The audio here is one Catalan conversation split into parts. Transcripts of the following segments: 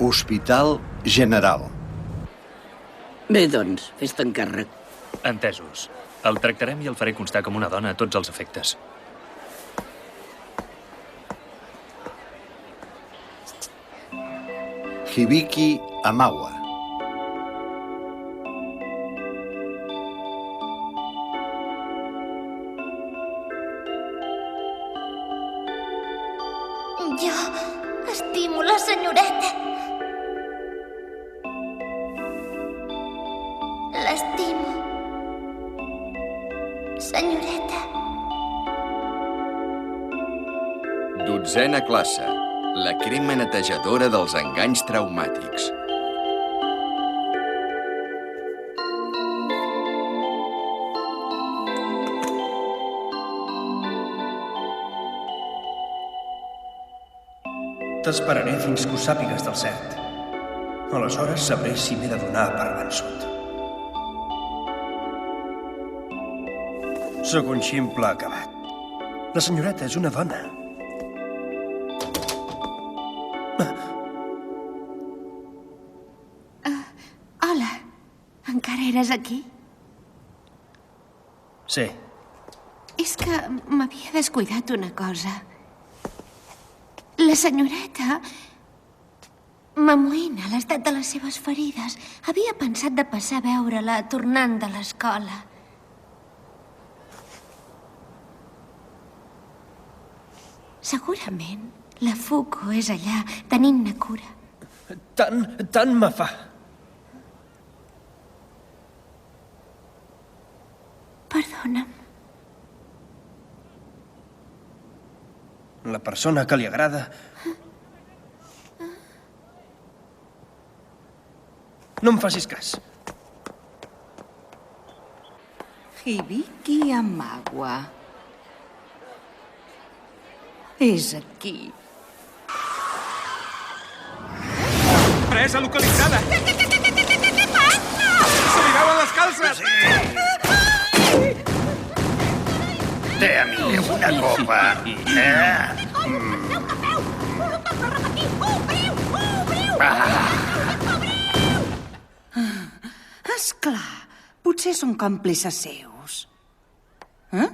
Hospital General. Bé, doncs, fes-te encàrrec. Entesos. El tractarem i el faré constar com una dona a tots els efectes. Hibiki Amawa. Jo estimo la senyoreta. L'estimo. Senyoreta. 12a classe. La crema netejadora dels enganys traumàtics. T'esperaré fins que ho sàpigues del cert. Aleshores sabré si m'he de donar per vençut. Sóc un ximple acabat. La senyoreta és una dona. Hola. Encara eres aquí? Sí. És que m'havia descuidat una cosa. La senyoreta m'amoïna l'estat de les seves ferides. Havia pensat de passar a veure-la tornant de l'escola. Segurament la Fuko és allà tenint-ne cura. Tant me fa. Perdona'm. La persona que li agrada... No em facis cas. Hibiki Amawa. És aquí. Presa localitzada! Què passa? Se li veuen les calces! Té, amic, una copa. Esclar, potser són còmplices seus. Eh?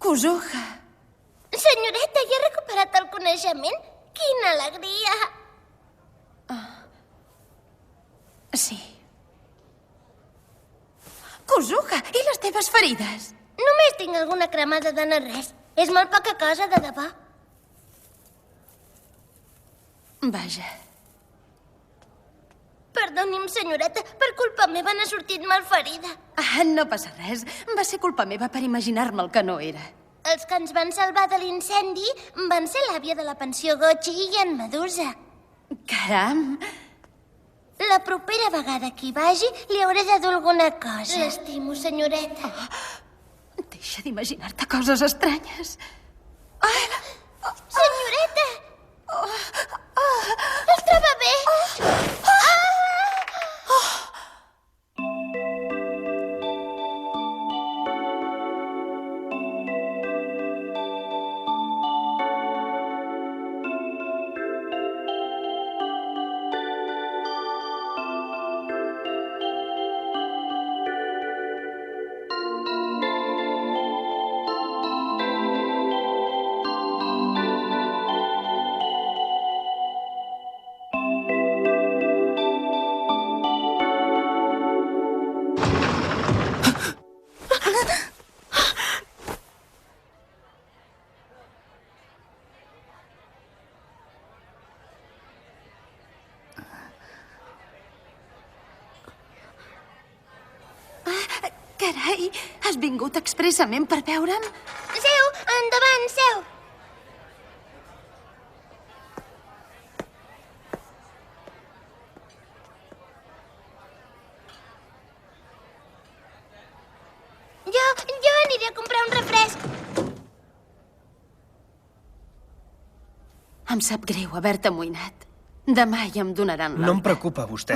Kuzuha. Senyoreta, ja he recuperat el coneixement? Quina alegria! Sí. Kuzuha, i les teves ferides? Només tinc alguna cremada de no res. És molt poca cosa, de debò. Vaja. Perdoni'm, senyoreta, per culpa meva n'ha sortit malferida. No passa res. Va ser culpa meva per imaginar-me el que no era. Els que ens van salvar de l'incendi van ser l'àvia de la pensió Gochi i en Medusa. Caram! La propera vegada que hi vagi li hauré de dur alguna cosa. L'estimo, senyoreta. Deixa d'imaginar-te coses estranyes. Senyoreta! Es troba bé? Carai, has vingut expressament per veure'm? Seu, endavant, seu. Jo aniré a comprar un refresc. Em sap greu haver-te amoïnat. Demà ja em donaran l'alta. No em preocupa, vostè.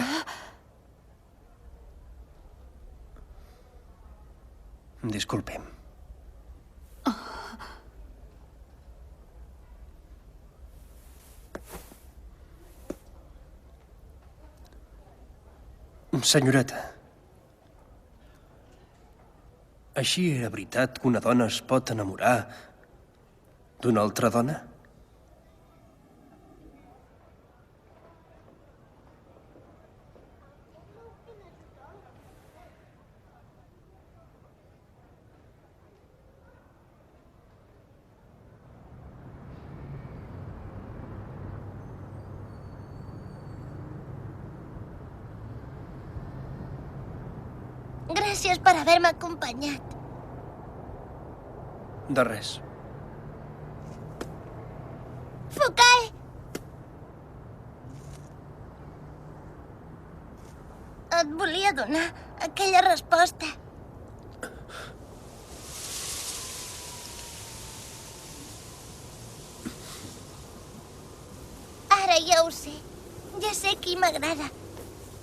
Disculpi'm. Senyoreta, així era veritat que una dona es pot enamorar d'una altra dona? Gràcies per haver-me acompanyat. De res. Fukai! Et volia donar aquella resposta. Ara ja ho sé. Ja sé qui m'agrada.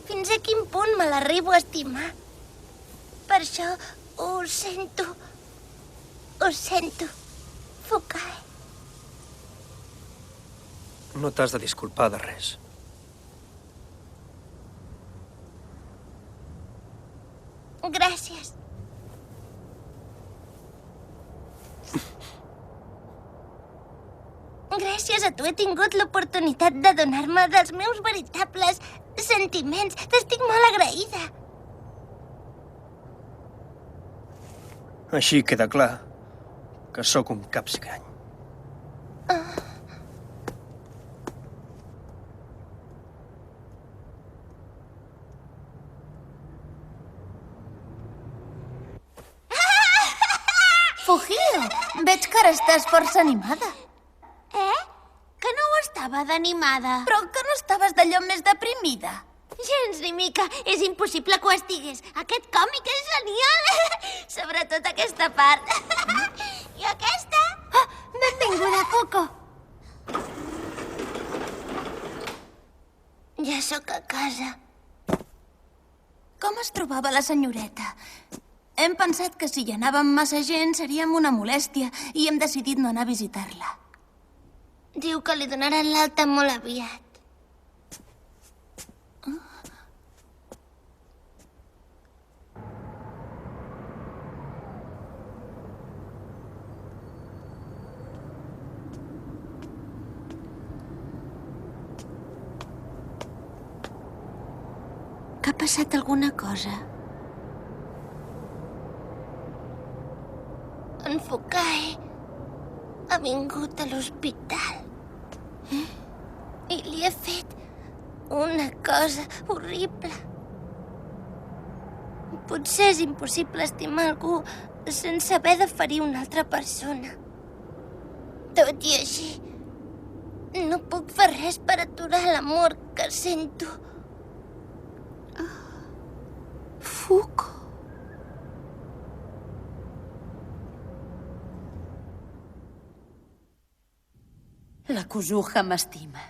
Fins a quin punt me l'arribo a estimar. Per això ho sento. Ho sento. Fukai. No t'has de disculpar de res. Gràcies. Gràcies a tu he tingut l'oportunitat de donar-me dels meus veritables sentiments. T'estic molt agraïda. Així queda clar que sóc un capsigrany. Fujio, veig que ara estàs força animada. Que no ho estava d'animada. Però que no estaves d'allò més deprimida. Gens ni mica. És impossible que ho estigués. Aquest còmic és genial. Sobretot aquesta part. I aquesta? Benvinguda, Coco. Ja sóc a casa. Com es trobava la senyoreta? Hem pensat que si hi anàvem massa gent seríem una molèstia i hem decidit no anar a visitar-la. Diu que li donaran l'alta molt aviat. Que ha passat alguna cosa? En Fukai ha vingut a l'hospital. I li he fet una cosa horrible. Potser és impossible estimar algú sense haver de ferir una altra persona. Tot i així, no puc fer res per aturar l'amor que sento. Fuko. La Kuzuha m'estima.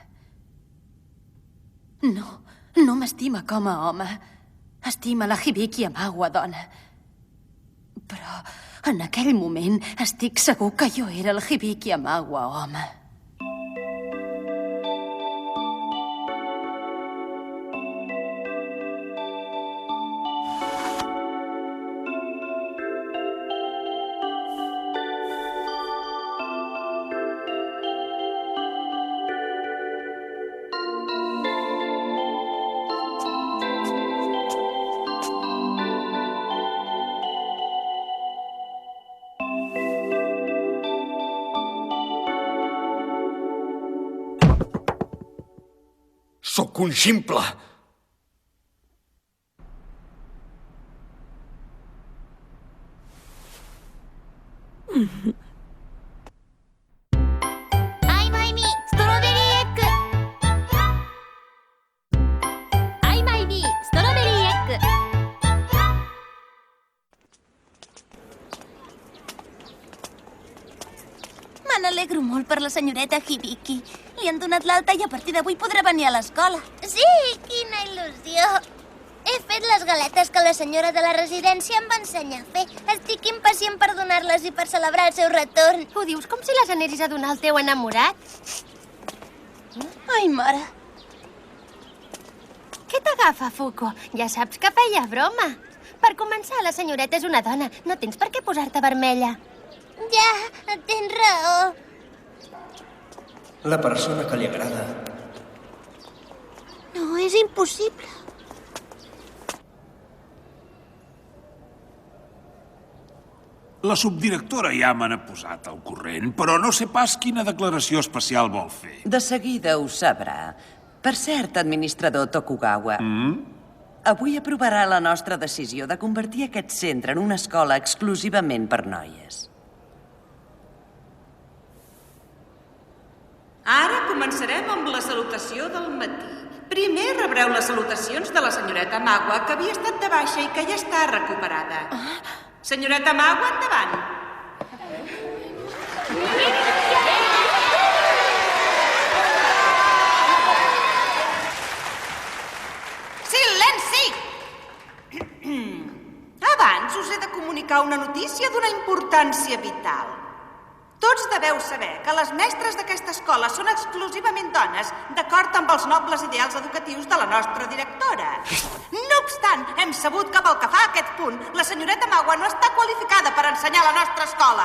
No m'estima com a home. Estima la Hibiki Amawa, dona. Però en aquell moment estic segur que jo era el Hibiki Amawa, home. Sóc un ximple! Ai, mai ni, strawberry egg! Ai, mai ni, strawberry egg! Me n'alegro molt per la senyoreta Hibiki. li han donat l'alta i a partir d'avui podrà venir a l'escola. Sí, quina il·lusió. He fet les galetes que la senyora de la residència em va ensenyar a fer. Estic impacient per donar-les i per celebrar el seu retorn. Ho dius com si les anessis a donar al teu enamorat? Ai, mare. Què t'agafa, Fuko? Ja saps que feia broma. Per començar, la senyoreta és una dona. No tens per què posar-te vermella. Ja, tens raó. La persona que li agrada. No, és impossible. La subdirectora ja me n'ha posat al corrent, però no sé pas quina declaració especial vol fer. De seguida ho sabrà. Per cert, administrador Tokugawa, avui aprovarà la nostra decisió de convertir aquest centre en una escola exclusivament per noies. Ara començarem amb la salutació del matí. Primer rebreu les salutacions de la senyoreta Magua, que havia estat de baixa i que ja està recuperada. Senyoreta Magua, endavant. Silenci! Abans us he de comunicar una notícia d'una importància vital. Tots deveu saber que les mestres d'aquesta escola són exclusivament dones, d'acord amb els nobles ideals educatius de la nostra directora. No obstant, hem sabut que pel que fa a aquest punt, la senyoreta Magua no està qualificada per ensenyar a la nostra escola.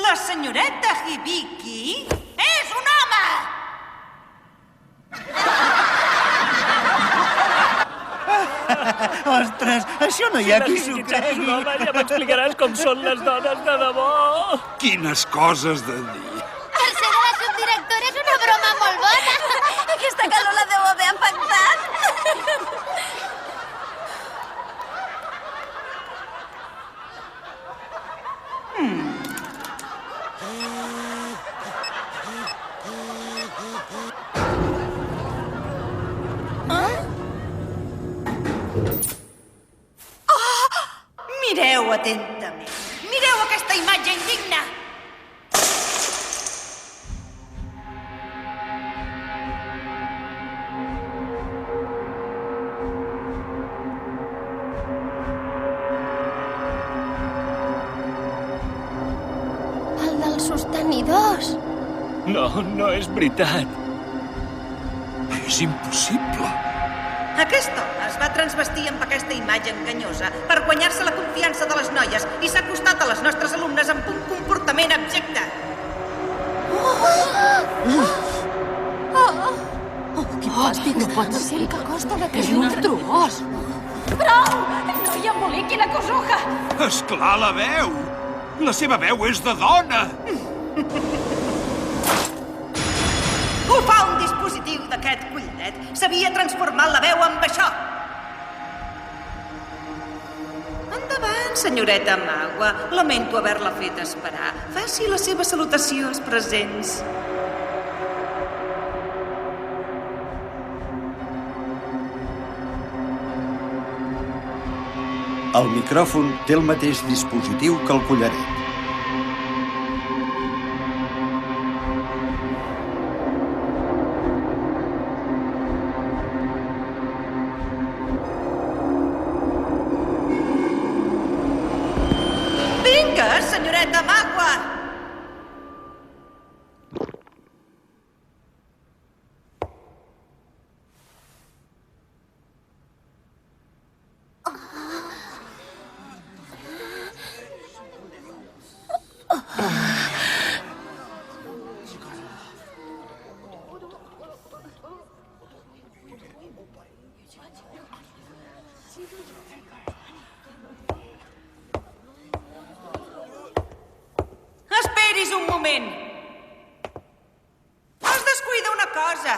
La senyoreta Hibiki és un home! Ostres, això no hi ha qui s'ho cregui. Home, ja m'explicaràs com són les dones de debò. Quines coses de dir. El ser de la subdirectora és una broma molt bona. Aquesta calor la deu haver afectat. Mireu atentament. Mireu aquesta imatge indigna. El dels sostenidors. No, no és veritat. És impossible. Aquest home es va transvestir amb aquesta imatge enganyosa per guanyar-se la confiança de les noies i s'ha acostat a les nostres alumnes amb un comportament abjecte. Quin fàstic, no pot ser. Que costa de que és monstruós. Prou! No hi emboliqui la cosuja! Esclar, la veu! La seva veu és de dona! Ho fa un dispositiu d'aquest collaret. S'havia transformat la veu amb això. Endavant, senyoreta Magua. Lamento haver-la fet esperar. Faci la seva salutació als presents. El micròfon té el mateix dispositiu que el collaret. Vinga, senyoreta Magua! Esperis un moment. Es descuida una cosa.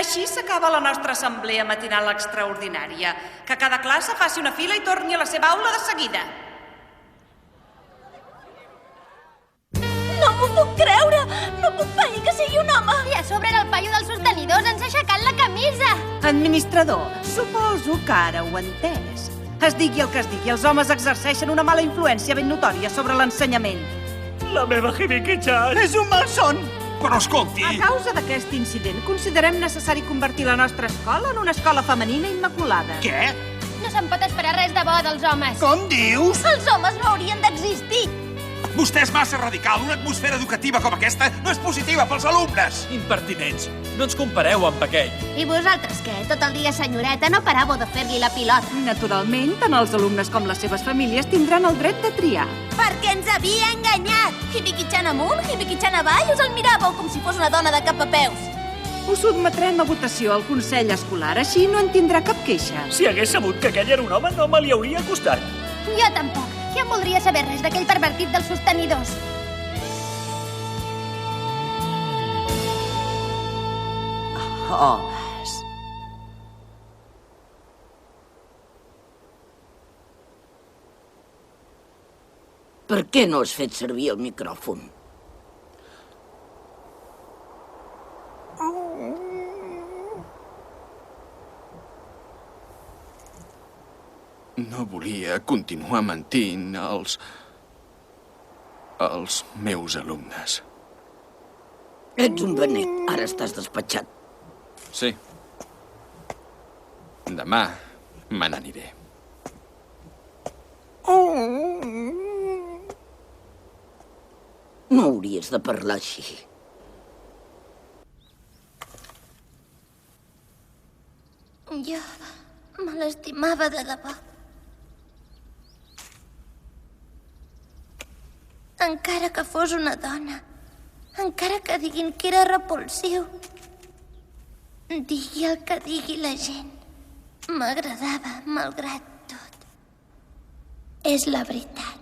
Així s'acaba la nostra assemblea matinal extraordinària. Que cada classe faci una fila i torni a la seva aula de seguida. No m'ho puc creure! No puc pair que sigui un home! I a sobre el paio dels sostenidors ens ha aixecat la camisa! Administrador, suposo que ara ho he entès. Es digui el que es digui, els homes exerceixen una mala influència ben notòria sobre l'ensenyament. La meva Hibiki-chan! És un malson! Però escolti... A causa d'aquest incident, considerem necessari convertir la nostra escola en una escola femenina immaculada. Què? No se'n pot esperar res de bo dels homes. Com dius? Els homes no haurien d'existir! Vostè és massa radical. Una atmosfera educativa com aquesta no és positiva pels alumnes. Impertinents. No ens compareu amb aquell. I vosaltres què? Tot el dia, senyoreta, no paràveu de fer-li la pilota. Naturalment, tant els alumnes com les seves famílies tindran el dret de triar. Perquè ens havia enganyat! Hibiki-chan amunt, Hibiki-chan avall, us el miràveu com si fos una dona de cap a peus. Ho sotmetrem a votació al Consell Escolar, així no en tindrà cap queixa. Si hagués sabut que aquell era un home, no me li hauria costat. Jo tampoc. Qui en voldria saber res d'aquell pervertit dels sostenidors? Homes. Per què no has fet servir el micròfon? No volia continuar mentint als meus alumnes. Ets un benet. Ara estàs despatxat. Sí. Demà me n'aniré. No hauries de parlar així. Jo me l'estimava de debò. Encara que fos una dona, encara que diguin que era repulsiu, digui el que digui la gent, m'agradava malgrat tot. És la veritat.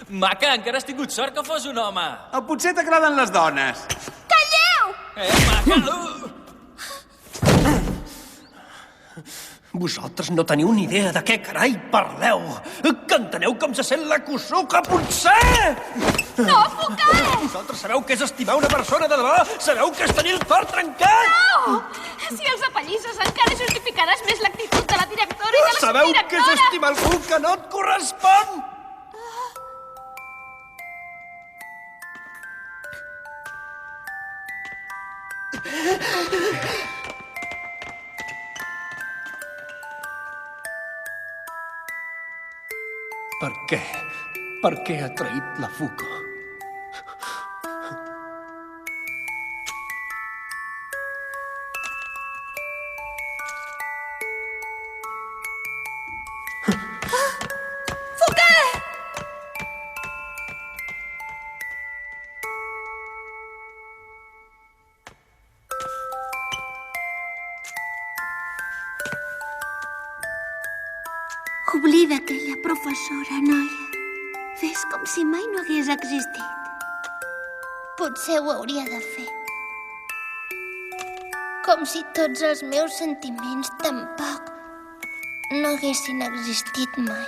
Maca, encara has tingut sort que fos un home. O potser t'agraden les dones. Calleu! Maca! Vosaltres no teniu ni idea de què carai parleu. Que enteneu com se sent la Kusuka, potser? No, Fukai! Vosaltres sabeu què és estimar una persona de debò? Sabeu què és tenir el cor trencat? No! Si els apallisses encara justificaràs més l'actitud de la directora i de la Sabeu què és subdirectora! estimar algú que no et correspon? Per què? Per què ha traït la Fuko? Oblida aquella professora, noia. Fes com si mai no hagués existit. Potser ho hauria de fer. Com si tots els meus sentiments tampoc no haguessin existit mai.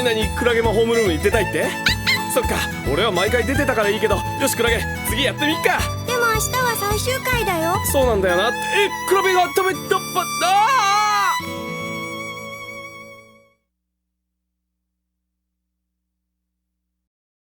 何クラゲもホームルームに出たいって？そっか、俺は毎回出てたからいいけど、よしクラゲ、次やってみっか。でも明日は最終回だよ。そうなんだよな。クラゲが食べたああ